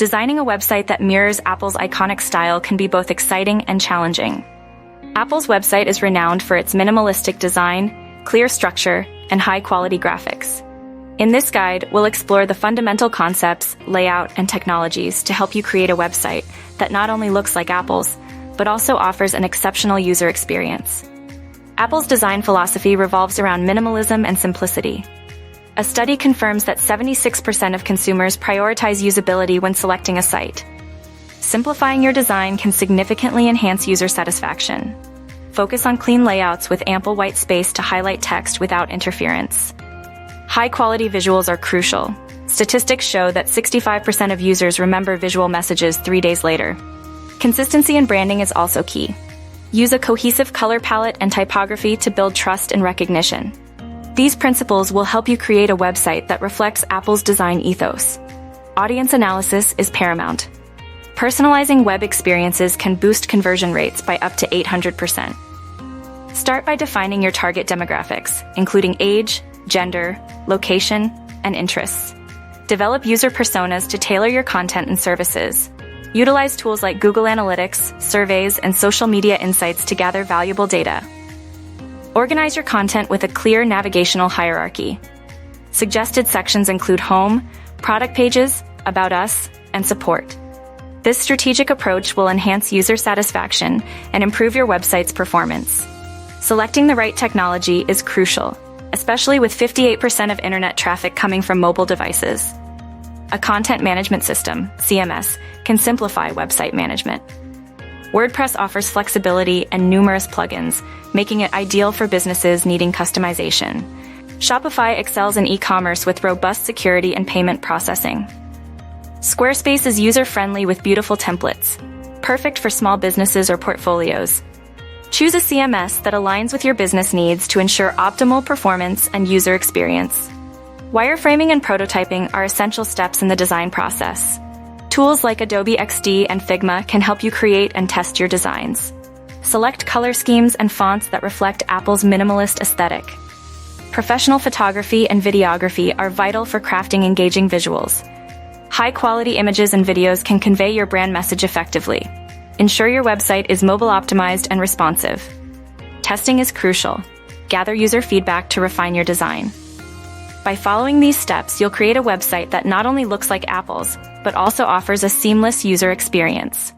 Designing a website that mirrors Apple's iconic style can be both exciting and challenging. Apple's website is renowned for its minimalistic design, clear structure, and high-quality graphics. In this guide, we'll explore the fundamental concepts, layout, and technologies to help you create a website that not only looks like Apple's, but also offers an exceptional user experience. Apple's design philosophy revolves around minimalism and simplicity. A study confirms that 76% of consumers prioritize usability when selecting a site. Simplifying your design can significantly enhance user satisfaction. Focus on clean layouts with ample white space to highlight text without interference. High-quality visuals are crucial. Statistics show that 65% of users remember visual messages 3 days later. Consistency in branding is also key. Use a cohesive color palette and typography to build trust and recognition. These principles will help you create a website that reflects Apple's design ethos. Audience analysis is paramount. Personalizing web experiences can boost conversion rates by up to 800%. Start by defining your target demographics, including age, gender, location, and interests. Develop user personas to tailor your content and services. Utilize tools like Google Analytics, surveys, and social media insights to gather valuable data. Organize your content with a clear navigational hierarchy. Suggested sections include home, product pages, about us, and support. This strategic approach will enhance user satisfaction and improve your website's performance. Selecting the right technology is crucial, especially with 58% of internet traffic coming from mobile devices. A content management system, CMS, can simplify website management. WordPress offers flexibility and numerous plugins, making it ideal for businesses needing customization. Shopify excels in e-commerce with robust security and payment processing. Squarespace is user-friendly with beautiful templates, perfect for small businesses or portfolios. Choose a CMS that aligns with your business needs to ensure optimal performance and user experience. Wireframing and prototyping are essential steps in the design process. Tools like Adobe XD and Figma can help you create and test your designs. Select color schemes and fonts that reflect Apple's minimalist aesthetic. Professional photography and videography are vital for crafting engaging visuals. High-quality images and videos can convey your brand message effectively. Ensure your website is mobile-optimized and responsive. Testing is crucial. Gather user feedback to refine your design. By following these steps, you'll create a website that not only looks like Apple's, but also offers a seamless user experience.